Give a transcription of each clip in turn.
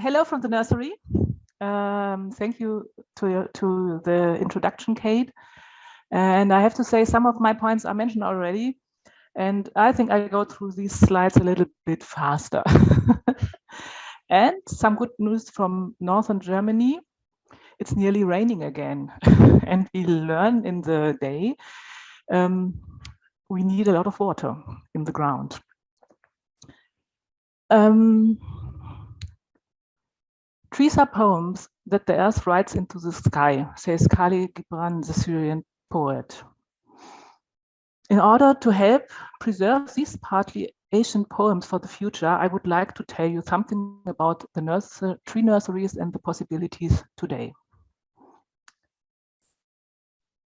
Hello from the nursery. Thank you to the introduction, Kate. And I have to say some of my points are mentioned already. And I think I go through these slides a little bit faster. And some good news from northern Germany. It's nearly raining again. And we learn in the day we need a lot of water in the ground. Trees are poems that the earth writes into the sky, says Khalil Gibran, the Syrian poet. In order to help preserve these partly ancient poems for the future, I would like to tell you something about the tree nurseries and the possibilities today.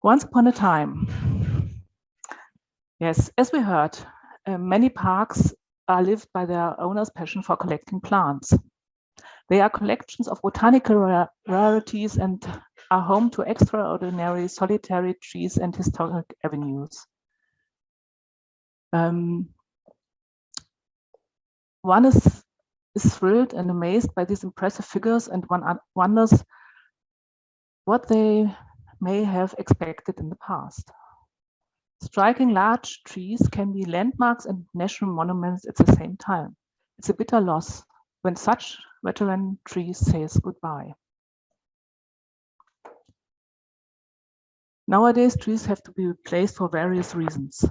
Once upon a time, yes, as we heard, many parks are lived by their owners' passion for collecting plants. They are collections of botanical rarities and are home to extraordinary solitary trees and historic avenues. One is thrilled and amazed by these impressive figures, and one wonders what they may have expected in the past. Striking large trees can be landmarks and national monuments at the same time. It's a bitter loss when such veteran trees says goodbye. Nowadays, trees have to be replaced for various reasons.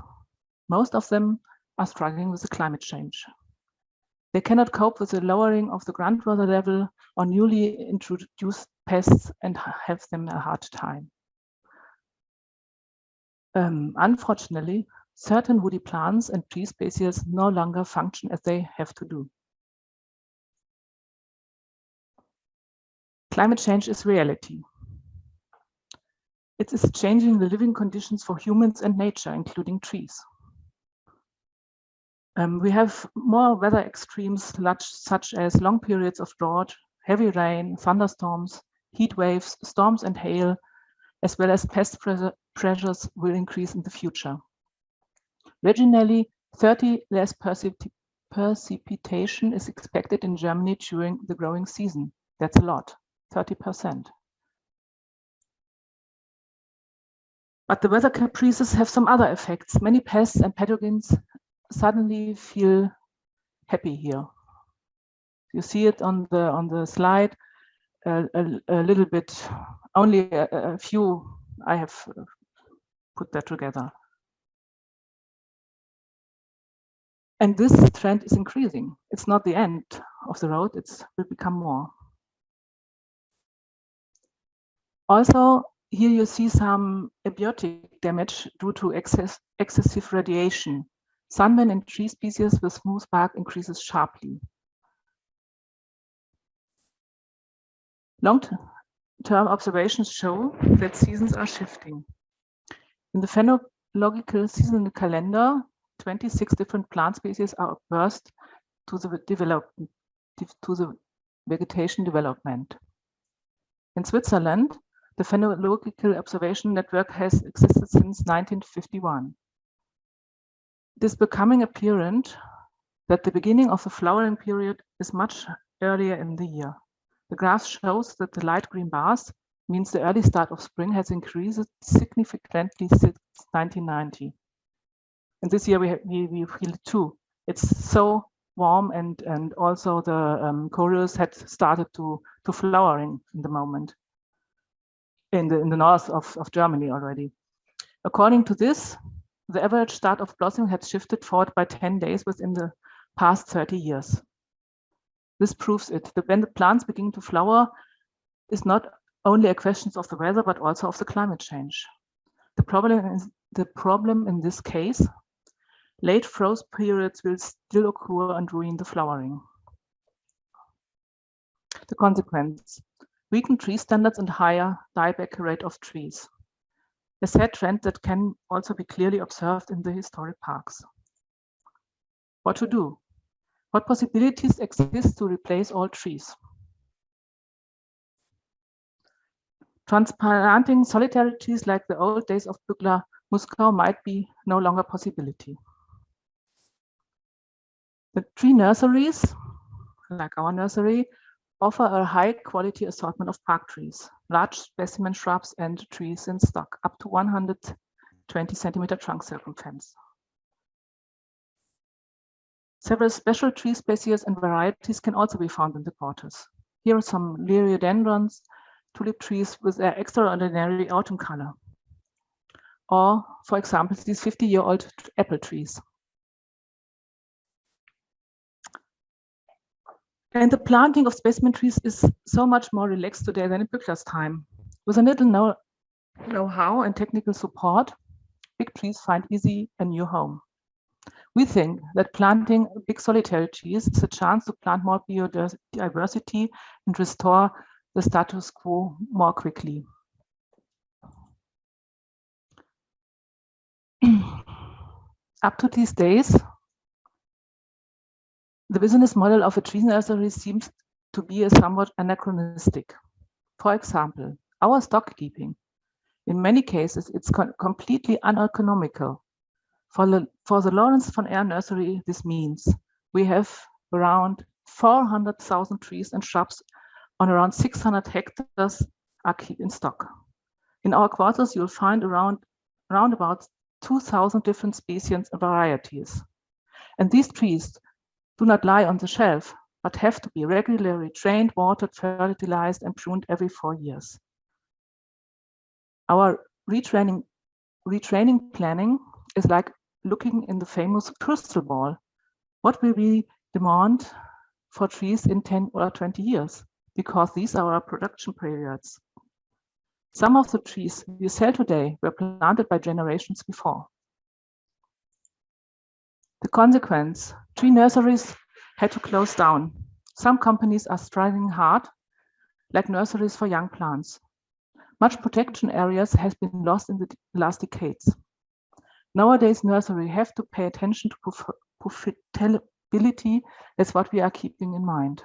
Most of them are struggling with the climate change. They cannot cope with the lowering of the groundwater level or newly introduced pests and have them a hard time. Unfortunately, certain woody plants and tree species no longer function as they have to do. Climate change is reality. It is changing the living conditions for humans and nature, including trees. We have more weather extremes such as long periods of drought, heavy rain, thunderstorms, heat waves, storms and hail, as well as pest pressures will increase in the future. Regionally, 30% less precipitation is expected in Germany during the growing season. That's a lot, 30%. But the weather caprices have some other effects. Many pests and pathogens suddenly feel happy here. You see it on the slide a little bit, only a few I have put that together. And this trend is increasing. It's not the end of the road, it will become more. Also, here you see some abiotic damage due to excessive radiation. Sunburn in tree species with smooth bark increases sharply. Long-term observations show that seasons are shifting. In the phenological seasonal calendar, 26 different plant species are burst to the vegetation development. In Switzerland, the phenological observation network has existed since 1951. It is becoming apparent that the beginning of the flowering period is much earlier in the year. The graph shows that the light green bars means the early start of spring has increased significantly since 1990. And this year we feel it too. It's so warm and also the corals had started to flowering in the moment in the north of Germany already. According to this, the average start of blossoming had shifted forward by 10 days within the past 30 years. This proves it, that when the plants begin to flower is not only a question of the weather, but also of the climate change. The problem in this case, late frost periods will still occur and ruin the flowering. The consequence, weakened tree standards and higher dieback rate of trees. A sad trend that can also be clearly observed in the historic parks. What to do? What possibilities exist to replace all trees? Transplanting solitary trees like the old days of Bückler Muskau might be no longer a possibility. The tree nurseries, like our nursery, offer a high quality assortment of park trees, large specimen shrubs and trees in stock, up to 120 centimeter trunk circumference. Several special tree species and varieties can also be found in the quarters. Here are some liriodendrons, tulip trees with their extraordinary autumn color. Or, for example, these 50-year-old apple trees. And the planting of specimen trees is so much more relaxed today than in Bückler's time. With a little know-how and technical support, big trees find easy a new home. We think that planting big solitary trees is a chance to plant more biodiversity and restore the status quo more quickly. Up to these days, the business model of a tree nursery seems to be a somewhat anachronistic. For example, our stock keeping. In many cases, it's completely uneconomical. For the Lorenz von Ehren Nursery, this means we have around 400,000 trees and shrubs on around 600 hectares are kept in stock. In our quarters, you'll find around about 2,000 different species and varieties. And these trees do not lie on the shelf, but have to be regularly trained, watered, fertilized, and pruned every 4 years. Our retraining planning is like looking in the famous crystal ball. What will we demand for trees in 10 or 20 years? Because these are our production periods. Some of the trees we sell today were planted by generations before. The consequence, tree nurseries had to close down. Some companies are struggling hard, like nurseries for young plants. Much protection areas has been lost in the last decades. Nowadays, nurseries have to pay attention to profitability. That's what we are keeping in mind.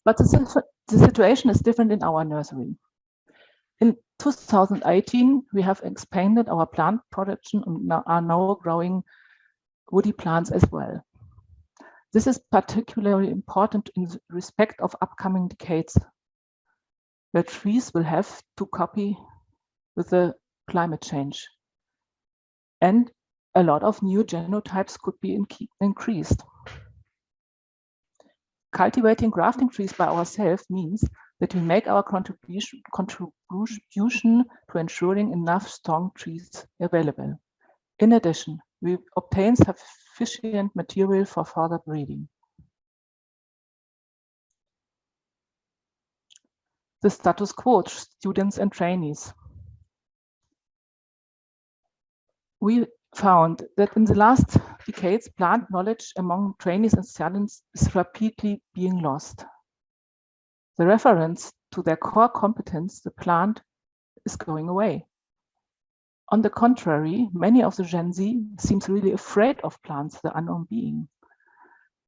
But the situation is different in our nursery. In 2018, we have expanded our plant production and are now growing woody plants as well. This is particularly important in respect of upcoming decades, where trees will have to copy with the climate change. And a lot of new genotypes could be increased. Cultivating grafting trees by ourselves means that we make our contribution to ensuring enough strong trees available. In addition, we obtain sufficient material for further breeding. The status quo, students and trainees. We found that in the last decades, plant knowledge among trainees and students is rapidly being lost. The reference to their core competence, the plant, is going away. On the contrary, many of the Gen Z seems really afraid of plants, the unknown being.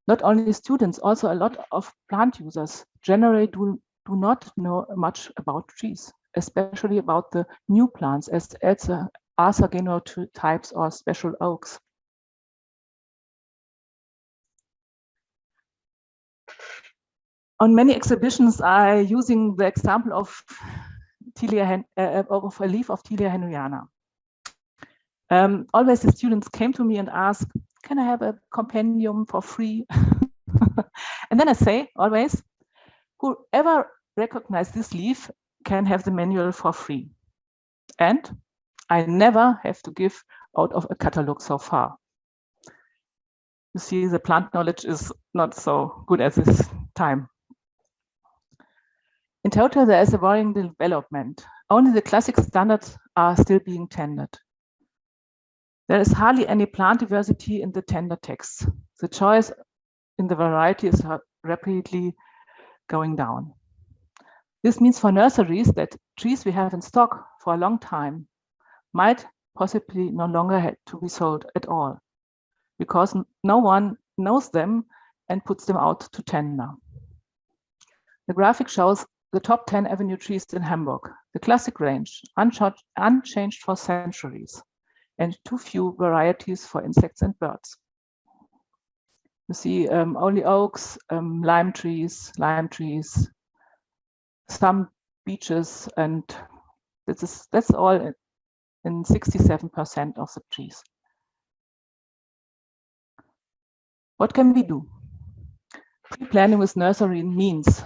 Not only students, also a lot of plant users generally do not know much about trees, especially about the new plants as Arthur genotypes or special oaks. On many exhibitions, I'm using the example of a leaf of Tilia henryana. Always the students came to me and asked, can I have a compendium for free? And then I say always, whoever recognizes this leaf can have the manual for free. And I never have to give out of a catalog so far. You see, the plant knowledge is not so good at this time. In total, there is a worrying development. Only the classic standards are still being tendered. There is hardly any plant diversity in the tender texts. The choice in the variety is rapidly going down. This means for nurseries that trees we have in stock for a long time might possibly no longer have to be sold at all, because no one knows them and puts them out to tender. The graphic shows the top 10 avenue trees in Hamburg, the classic range, unchanged for centuries, and too few varieties for insects and birds. You see only oaks, lime trees, some beeches, and that's all in 67% of the trees. What can we do? Pre-planning with nursery means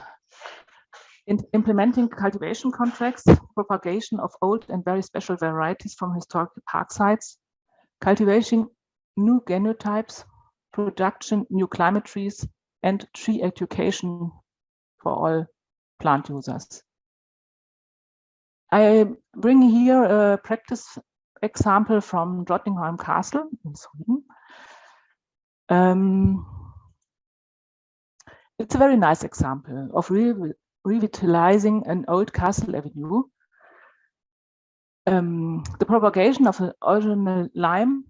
implementing cultivation contracts, propagation of old and very special varieties from historical park sites, cultivation new genotypes, production new climate trees, and tree education for all plant users. I bring here a practice example from Drottningholm Castle in Sweden. It's a very nice example of revitalizing an old castle avenue. The propagation of the original lime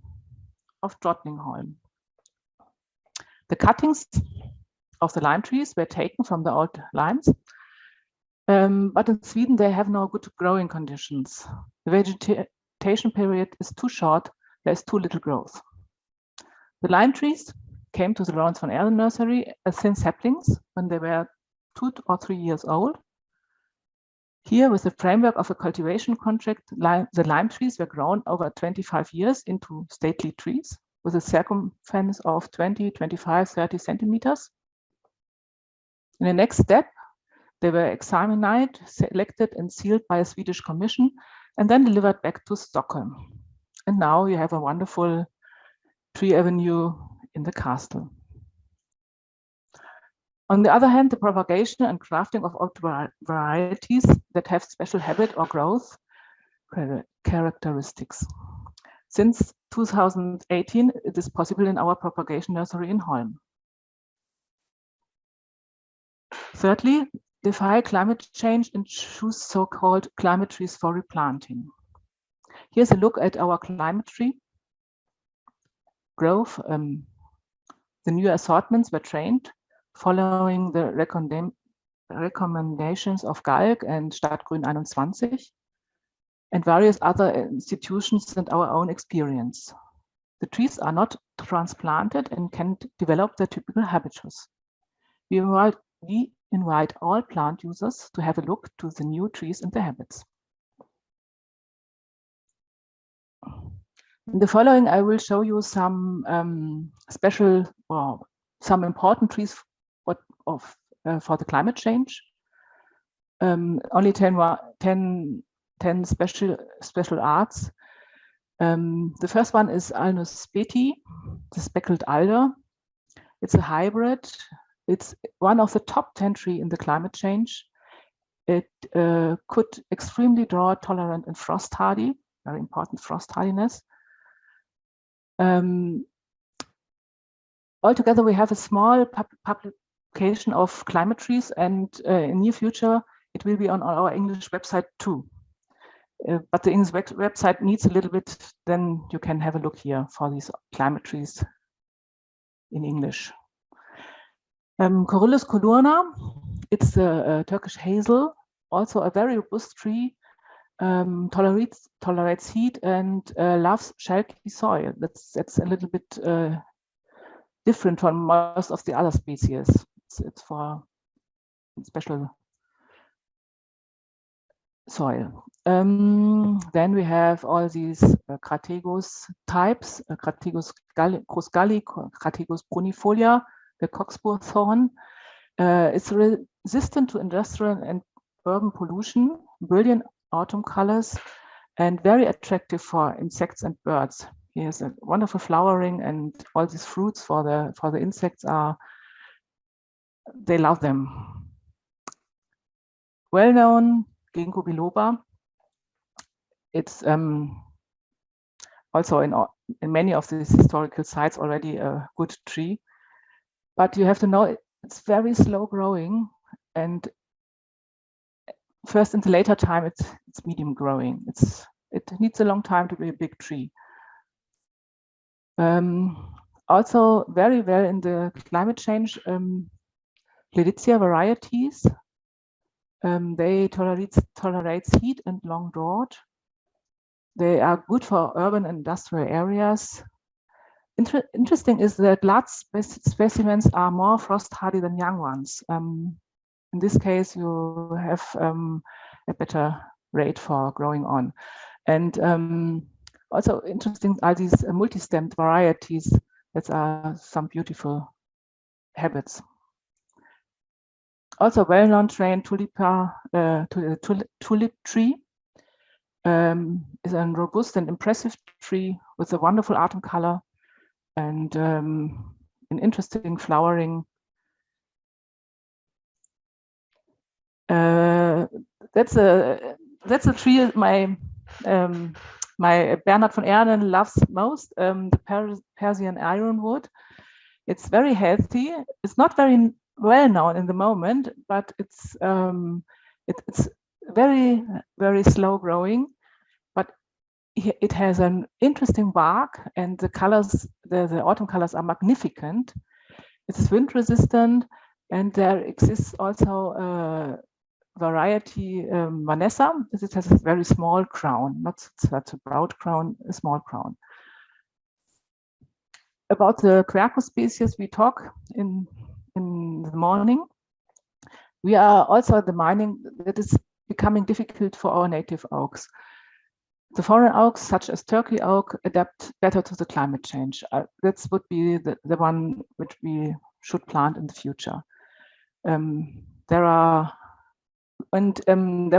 of Drottningholm. The cuttings of the lime trees were taken from the old limes, but in Sweden they have no good growing conditions. The vegetation period is too short, there is too little growth. The lime trees came to the Lorenz von Ehren Nursery as thin saplings when they were 2 or 3 years old. Here, with the framework of a cultivation contract, the lime trees were grown over 25 years into stately trees with a circumference of 20, 25, 30 centimeters. In the next step, they were examined, selected, and sealed by a Swedish commission, and then delivered back to Stockholm. And now you have a wonderful tree avenue in the castle. On the other hand, the propagation and grafting of old varieties that have special habit or growth characteristics. Since 2018, it is possible in our propagation nursery in Holm. Thirdly, defy climate change and choose so-called climate trees for replanting. Here's a look at our climate tree growth. The new assortments were trained following the recommendations of Galg and Stadtgrün 21 and various other institutions and our own experience. The trees are not transplanted and can develop their typical habitus. We invite all plant users to have a look to the new trees and their habits. In the following, I will show you some special or some important trees for the climate change. Only 10 special arts. The first one is Alnus betii, the speckled alder. It's a hybrid. It's one of the top 10 trees in the climate change. It could extremely drought tolerant and frost hardy, very important frost hardiness. Altogether, we have a small publication of climate trees, and in near future, it will be on our English website too. But the English website needs a little bit, then you can have a look here for these climate trees in English. Corylus colurna, it's a Turkish hazel, also a very robust tree, tolerates heat and loves chalky soil. That's a little bit different from most of the other species. It's for special soil. Then we have all these Crategus types, Crategus crusgalli, Crategus brunifolia, the cockspur thorn. It's resistant to industrial and urban pollution, brilliant autumn colors, and very attractive for insects and birds. Here's a wonderful flowering, and all these fruits for the insects they love them. Well known, Ginkgo biloba. It's also in many of these historical sites already a good tree, but you have to know it's very slow growing, and first in the later time it's medium growing. It needs a long time to be a big tree. Also very well in the climate change, Cleditsia varieties. They tolerate heat and long drought. They are good for urban and industrial areas. interesting is that large specimens are more frost hardy than young ones. In this case, you have a better rate for growing on. And also interesting are these multi-stemmed varieties that are some beautiful habits. Also well-known strain tulip tree is a robust and impressive tree with a wonderful autumn color and an interesting flowering. That's a tree my Bernhard von Ehren loves most, the Persian ironwood. It's very healthy. It's not very well known in the moment, but it's very, very slow growing. But it has an interesting bark, and the colors, the autumn colors are magnificent. It's wind resistant, and there exists also a variety Vanessa. It has a very small crown, not such a broad crown, a small crown. About the Quercus species we talk in the morning. We are also demanding that it's becoming difficult for our native oaks. The foreign oaks, such as Turkey oak, adapt better to the climate change. That would be the one which we should plant in the future. There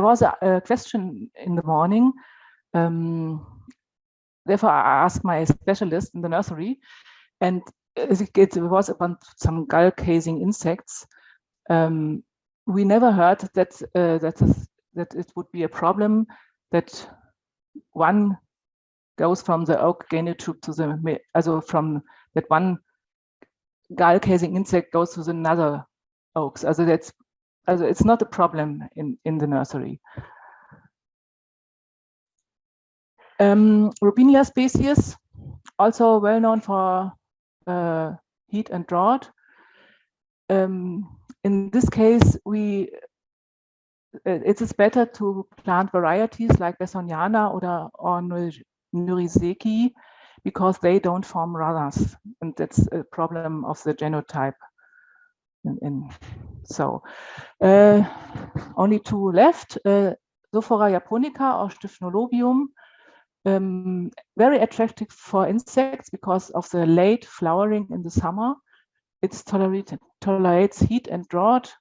was a question in the morning. Therefore, I asked my specialist in the nursery, and it was about some gull casing insects. We never heard that it would be a problem that one goes from the oak genotube to the, from that one gull casing insect goes to another oaks. It's not a problem in the nursery. Robinia species, also well known for heat and drought. In this case, it is better to plant varieties like Besoniana or Nuriseki because they don't form runners, and that's a problem of the genotype. So only two left. Sophora japonica or Styphnolobium, very attractive for insects because of the late flowering in the summer. It tolerates heat and drought,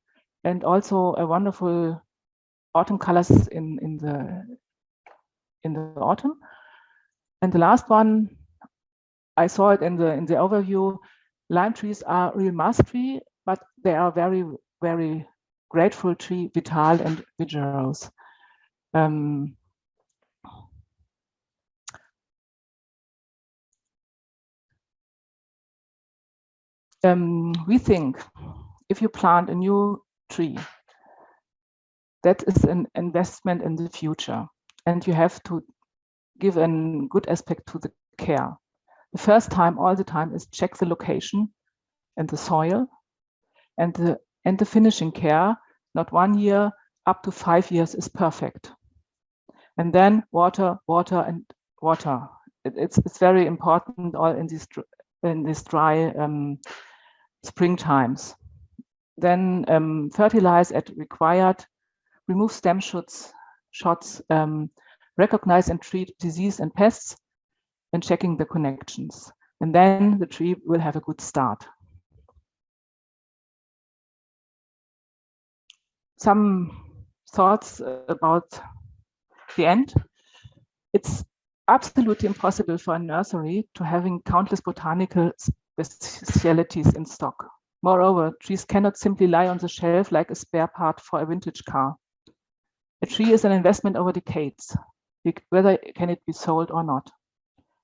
and also a wonderful autumn colors in the autumn. And the last one, I saw it in the overview. Lime trees are real mass tree, but they are very, very grateful tree, vital and vigorous. We think if you plant a new tree, that is an investment in the future, and you have to give a good aspect to the care. The first time, all the time, is check the location and the soil and the finishing care. Not 1 year, up to 5 years is perfect. And then water, water, and water. It's very important all in these dry spring times. Then fertilize at required, remove stem shots, recognize and treat disease and pests, and checking the connections. And then the tree will have a good start. Some thoughts about the end. It's absolutely impossible for a nursery to having countless botanical specialities in stock. Moreover, trees cannot simply lie on the shelf like a spare part for a vintage car. A tree is an investment over decades, whether can it be sold or not.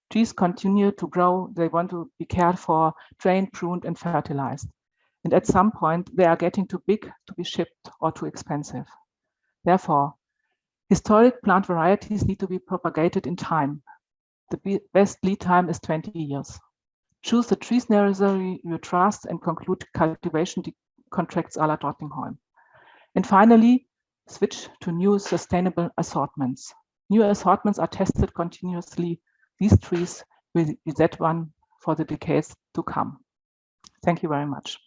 Trees continue to grow, they want to be cared for, trained, pruned, and fertilized. And at some point, they are getting too big to be shipped or too expensive. Therefore, historic plant varieties need to be propagated in time. The best lead time is 20 years. Choose the trees nursery you trust and conclude cultivation contracts a la Drottningholm. And finally, switch to new sustainable assortments. New assortments are tested continuously. These trees will be that one for the decades to come. Thank you very much.